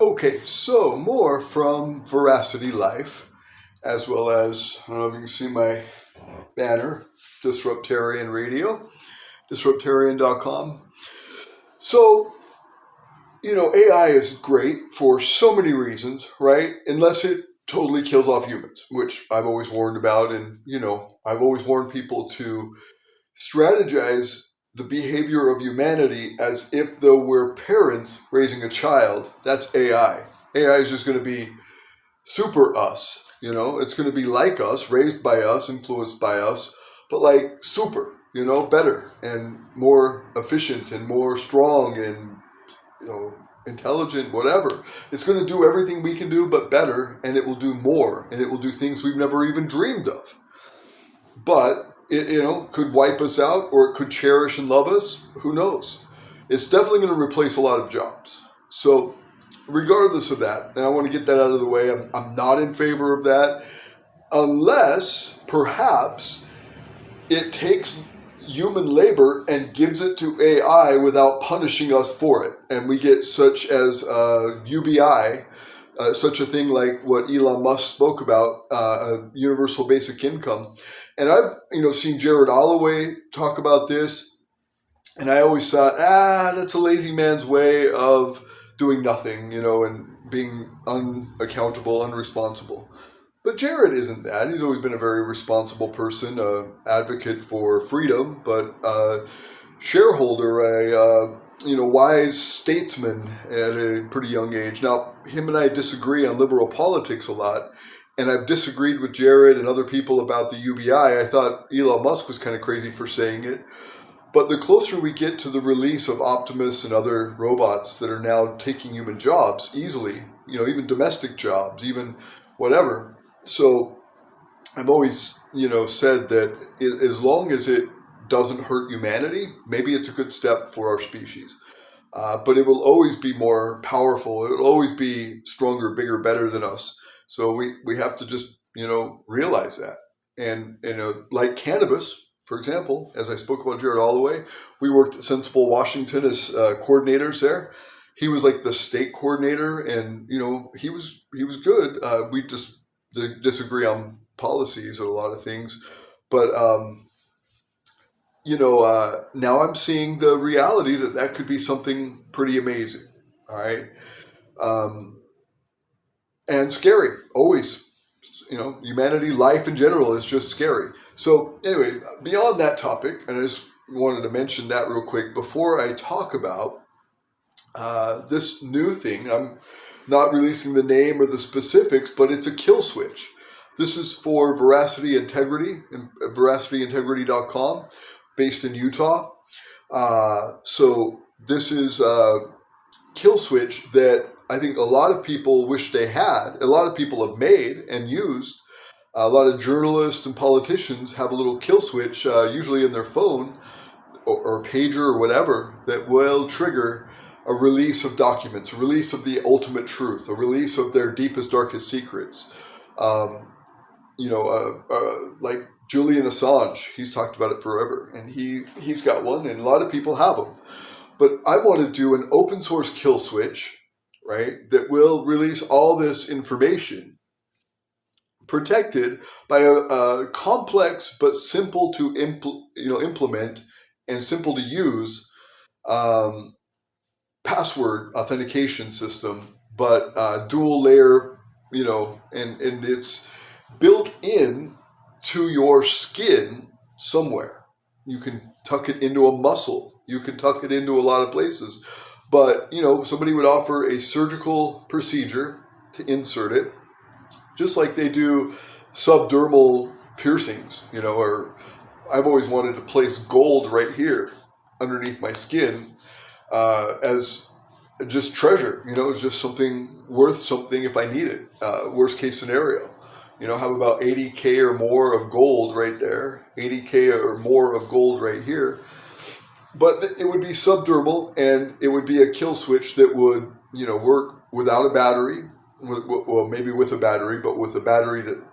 Okay, so more from Veracity Life, as well as, I don't know if you can see my banner, Disruptarian Radio, Disruptarian.com. So, AI is great for so many reasons, right? Unless it totally kills off humans, which I've always warned about. And, I've always warned people to strategize the behavior of humanity as if though we're parents raising a child. That's AI. AI is just going to be super us, it's going to be like us, raised by us, influenced by us, but like super, better and more efficient and more strong and, intelligent, whatever. It's going to do everything we can do, but better, and it will do more, and it will do things we've never even dreamed of. But it, could wipe us out, or it could cherish and love us. Who knows? It's definitely going to replace a lot of jobs. So regardless of that, and I want to get that out of the way, I'm not in favor of that, unless perhaps it takes human labor and gives it to AI without punishing us for it. And we get such as UBI, such a thing like what Elon Musk spoke about, a universal basic income. And I've, seen Jared Holloway talk about this, and I always thought, that's a lazy man's way of doing nothing, and being unaccountable, unresponsible. But Jared isn't that. He's always been a very responsible person, advocate for freedom, but shareholder, a wise statesman at a pretty young age. Now, him and I disagree on liberal politics a lot, and I've disagreed with Jared and other people about the UBI. I thought Elon Musk was kind of crazy for saying it. But the closer we get to the release of Optimus and other robots that are now taking human jobs easily, even domestic jobs, even whatever. So I've always, said that as long as it doesn't hurt humanity, maybe it's a good step for our species. But it will always be more powerful. It will always be stronger, bigger, better than us. So we have to just, realize that. And, like cannabis, for example, as I spoke about Jared Holloway, we worked at Sensible Washington as coordinators there. He was like the state coordinator, and he was good. We just disagree on policies or a lot of things, but now I'm seeing the reality that could be something pretty amazing. All right, and scary always. Humanity, life in general is just scary. So anyway, beyond that topic, and I just wanted to mention that real quick before I talk about this new thing. I'm not releasing the name or the specifics, but it's a kill switch. This is for Veracity Integrity and veracityintegrity.com, based in Utah. So this is a kill switch that I think a lot of people wish they had. A lot of people have made and used. A lot of journalists and politicians have a little kill switch, usually in their phone or pager or whatever, that will trigger a release of documents, a release of the ultimate truth, a release of their deepest, darkest secrets. Like Julian Assange, he's talked about it forever, and he's got one, and a lot of people have them. But I want to do an open source kill switch, right, that will release all this information, protected by a complex but simple to implement and simple to use password authentication system, but dual layer, and it's built in to your skin somewhere. You can tuck it into a muscle. You can tuck it into a lot of places. But, somebody would offer a surgical procedure to insert it, just like they do subdermal piercings, or I've always wanted to place gold right here underneath my skin as just treasure, it's just something worth something if I need it. Worst case scenario, have about 80K or more of gold right there, 80K or more of gold right here. But it would be subdermal, and it would be a kill switch that would, work without a battery, well, maybe with a battery, but with a battery that,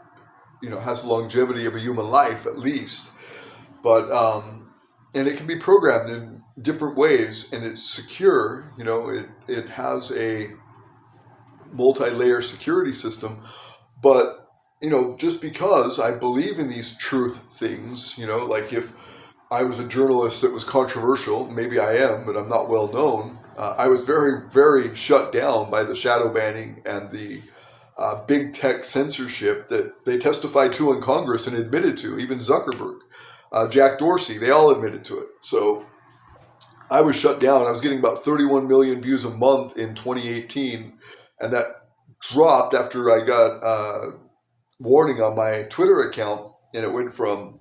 has the longevity of a human life at least. But, and it can be programmed in different ways, and it's secure. It has a multi-layer security system. But, just because I believe in these truth things, like if I was a journalist that was controversial, maybe I am, but I'm not well known. I was very, very shut down by the shadow banning and the big tech censorship that they testified to in Congress and admitted to, even Zuckerberg, Jack Dorsey, they all admitted to it. So I was shut down. I was getting about 31 million views a month in 2018, and that dropped after I got warning on my Twitter account, and it went from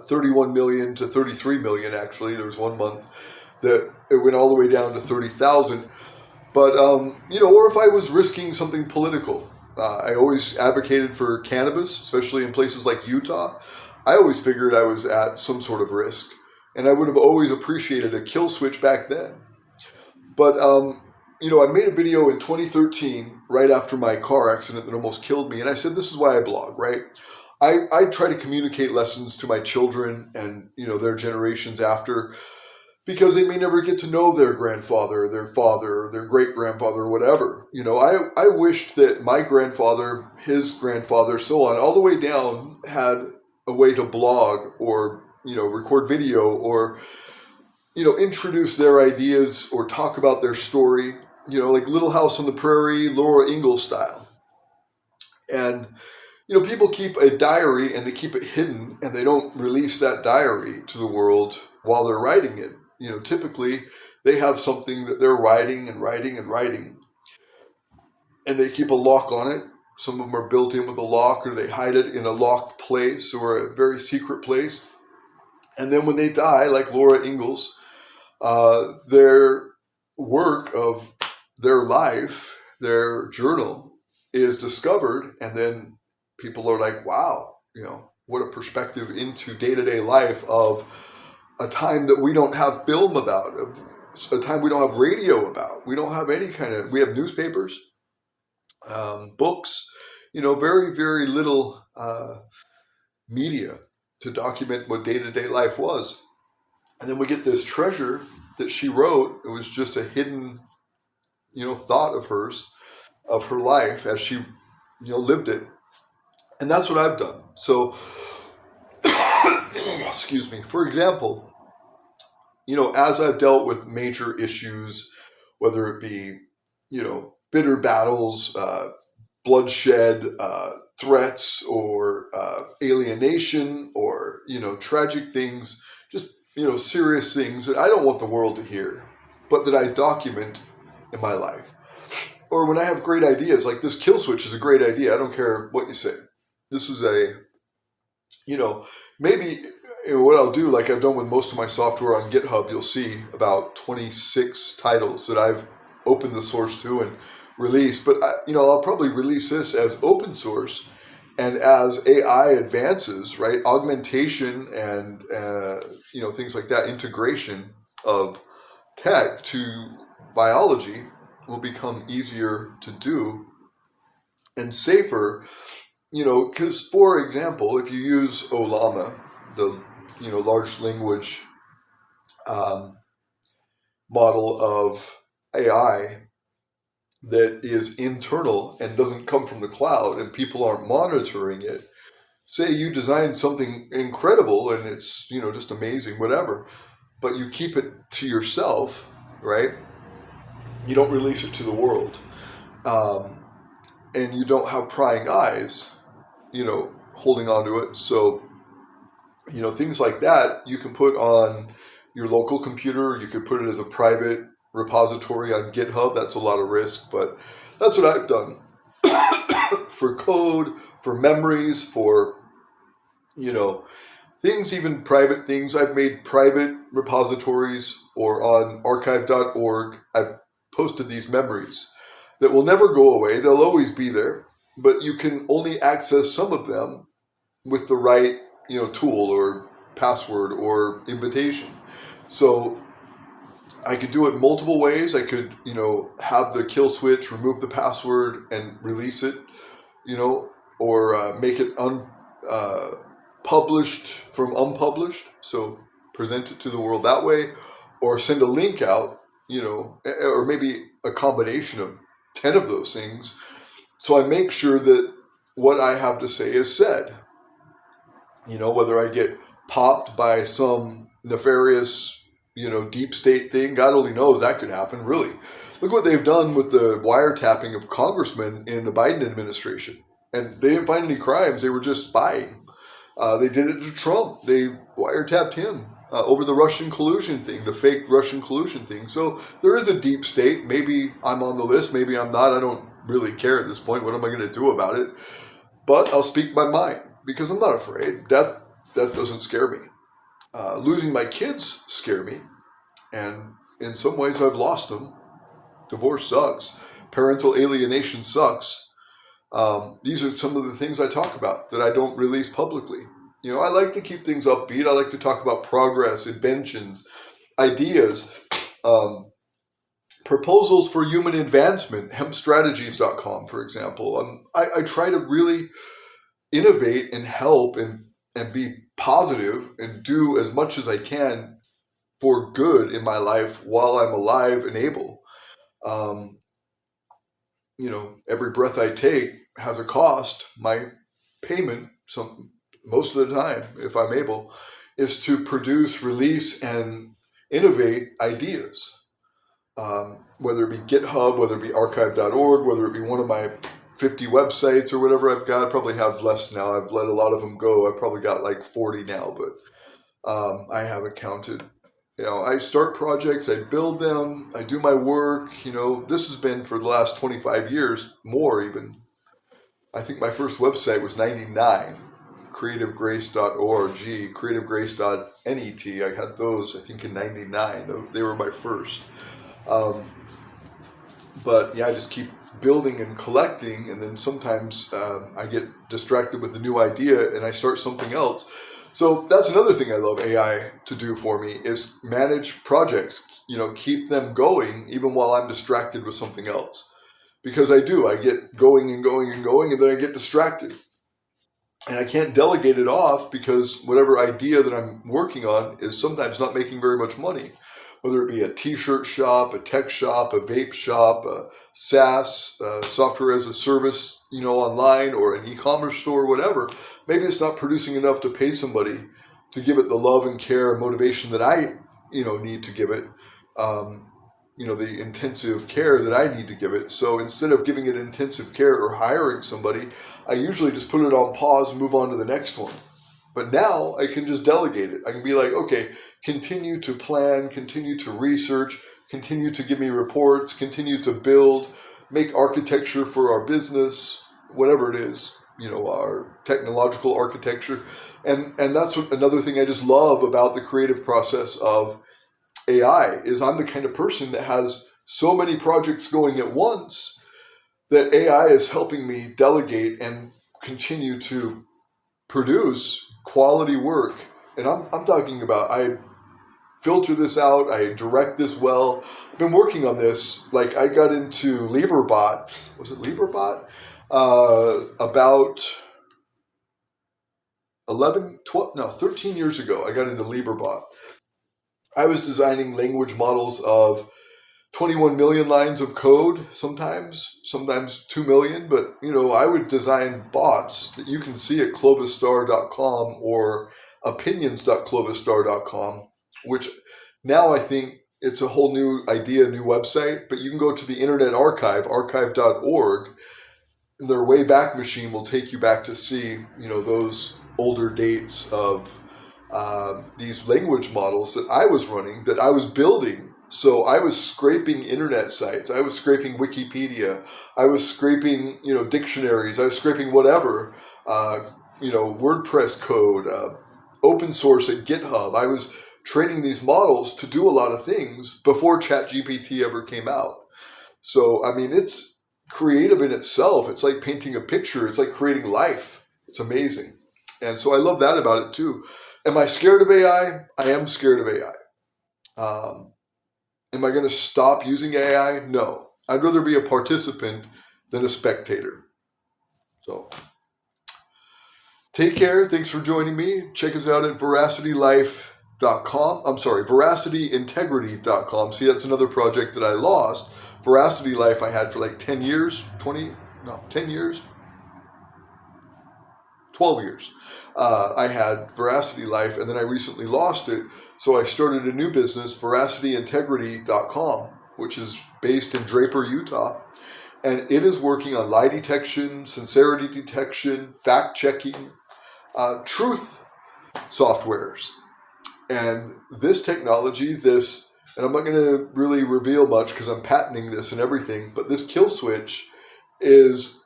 31 million to 33 million. Actually, there was 1 month that it went all the way down to 30,000. But or if I was risking something political, I always advocated for cannabis, especially in places like Utah. I always figured I was at some sort of risk, and I would have always appreciated a kill switch back then. But I made a video in 2013, right after my car accident that almost killed me, and I said, this is why I blog, right? I try to communicate lessons to my children and, their generations after, because they may never get to know their grandfather, their father, their great-grandfather, or whatever. I wished that my grandfather, his grandfather, so on, all the way down, had a way to blog or, record video or, introduce their ideas or talk about their story, like Little House on the Prairie, Laura Ingalls style. And, people keep a diary and they keep it hidden and they don't release that diary to the world while they're writing it. Typically they have something that they're writing and writing and writing, and they keep a lock on it. Some of them are built in with a lock, or they hide it in a locked place or a very secret place. And then when they die, like Laura Ingalls, their work of their life, their journal, is discovered, and then people are like, wow, what a perspective into day-to-day life of a time that we don't have film about, a time we don't have radio about, we don't have any we have newspapers, books, very, very little media to document what day-to-day life was. And then we get this treasure that she wrote. It was just a hidden, thought of hers, of her life as she, lived it. And that's what I've done. So, excuse me, for example, as I've dealt with major issues, whether it be, bitter battles, bloodshed, threats, or alienation, or, tragic things, just, serious things that I don't want the world to hear, but that I document in my life. Or when I have great ideas, like this kill switch is a great idea. I don't care what you say. This is maybe what I'll do, like I've done with most of my software on GitHub, you'll see about 26 titles that I've opened the source to and released. But, I'll probably release this as open source. And as AI advances, right, augmentation and, things like that, integration of tech to biology will become easier to do and safer. Because, for example, if you use Olama, the, large language model of AI that is internal and doesn't come from the cloud and people aren't monitoring it, say you design something incredible and it's, just amazing, whatever, but you keep it to yourself, right? You don't release it to the world. And you don't have prying eyes, holding on to it. So, things like that you can put on your local computer. You could put it as a private repository on GitHub. That's a lot of risk, but that's what I've done for code, for memories, for, things, even private things. I've made private repositories, or on archive.org, I've posted these memories that will never go away. They'll always be there, but you can only access some of them with the right, tool or password or invitation. So I could do it multiple ways. I could, have the kill switch, remove the password and release it, or make it published from unpublished. So present it to the world that way, or send a link out, or maybe a combination of 10 of those things. So I make sure that what I have to say is said. Whether I get popped by some nefarious, deep state thing, God only knows that could happen, really. Look what they've done with the wiretapping of congressmen in the Biden administration. And they didn't find any crimes. They were just spying. They did it to Trump. They wiretapped him over the Russian collusion thing, the fake Russian collusion thing. So there is a deep state. Maybe I'm on the list. Maybe I'm not. I don't really care at this point. What am I going to do about it? But I'll speak my mind because I'm not afraid. Death doesn't scare me. Losing my kids scare me. And in some ways I've lost them. Divorce sucks. Parental alienation sucks. These are some of the things I talk about that I don't release publicly. I like to keep things upbeat. I like to talk about progress, inventions, ideas, proposals for human advancement, hempstrategies.com, for example. I try to really innovate and help and be positive and do as much as I can for good in my life while I'm alive and able. Every breath I take has a cost. My payment, most of the time, if I'm able, is to produce, release, and innovate ideas. Whether it be GitHub, whether it be archive.org, whether it be one of my 50 websites or whatever I've got. I probably have less now. I've let a lot of them go. I've probably got like 40 now, but I haven't counted. I start projects, I build them, I do my work. This has been for the last 25 years, more even. I think my first website was 99, creativegrace.org, creativegrace.net. I had those, I think, in 99. They were my first. But yeah, I just keep building and collecting, and then sometimes I get distracted with a new idea and I start something else. So that's another thing I love AI to do for me is manage projects, keep them going even while I'm distracted with something else. Because I get going and going and going, and then I get distracted. And I can't delegate it off because whatever idea that I'm working on is sometimes not making very much money. Whether it be a t-shirt shop, a tech shop, a vape shop, a SaaS, software as a service, online, or an e-commerce store, whatever. Maybe it's not producing enough to pay somebody to give it the love and care and motivation that I, need to give it, the intensive care that I need to give it. So instead of giving it intensive care or hiring somebody, I usually just put it on pause and move on to the next one. But now I can just delegate it. I can be like, okay, continue to plan, continue to research, continue to give me reports, continue to build, make architecture for our business, whatever it is, our technological architecture. And that's another thing I just love about the creative process of AI is I'm the kind of person that has so many projects going at once that AI is helping me delegate and continue to produce quality work. And I'm talking about I filter this out, I direct this well. I've been working on this. Like I got into LibreBot. Was it LibreBot? About 13 years ago, I got into LibreBot. I was designing language models of 21 million lines of code, sometimes 2 million, but I would design bots that you can see at clovistar.com or opinions.clovistar.com, which now I think it's a whole new idea, new website, but you can go to the Internet Archive, archive.org, and their Wayback Machine will take you back to see, those older dates of these language models that I was running, that I was building. So I was scraping internet sites. I was scraping Wikipedia. I was scraping, dictionaries. I was scraping whatever, WordPress code, open source at GitHub. I was training these models to do a lot of things before ChatGPT ever came out. So, it's creative in itself. It's like painting a picture. It's like creating life. It's amazing. And so I love that about it too. Am I scared of AI? I am scared of AI. Am I going to stop using AI? No. I'd rather be a participant than a spectator. So, take care. Thanks for joining me. Check us out at veracityintegrity.com. See, that's another project that I lost, Veracity Life I had for like 10 years, 10 years, 12 years. I had Veracity Life, and then I recently lost it. So I started a new business, veracityintegrity.com, which is based in Draper, Utah. And it is working on lie detection, sincerity detection, fact checking, truth softwares. And this technology, and I'm not going to really reveal much because I'm patenting this and everything, but this kill switch is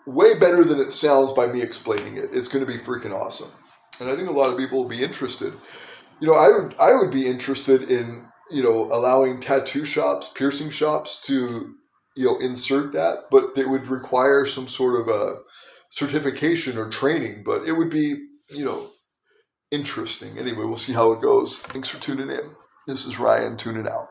way better than it sounds by me explaining it. It's going to be freaking awesome. And I think a lot of people will be interested. I would be interested in, allowing tattoo shops, piercing shops to, insert that, but it would require some sort of a certification or training, but it would be, interesting. Anyway, we'll see how it goes. Thanks for tuning in. This is Ryan tuning out.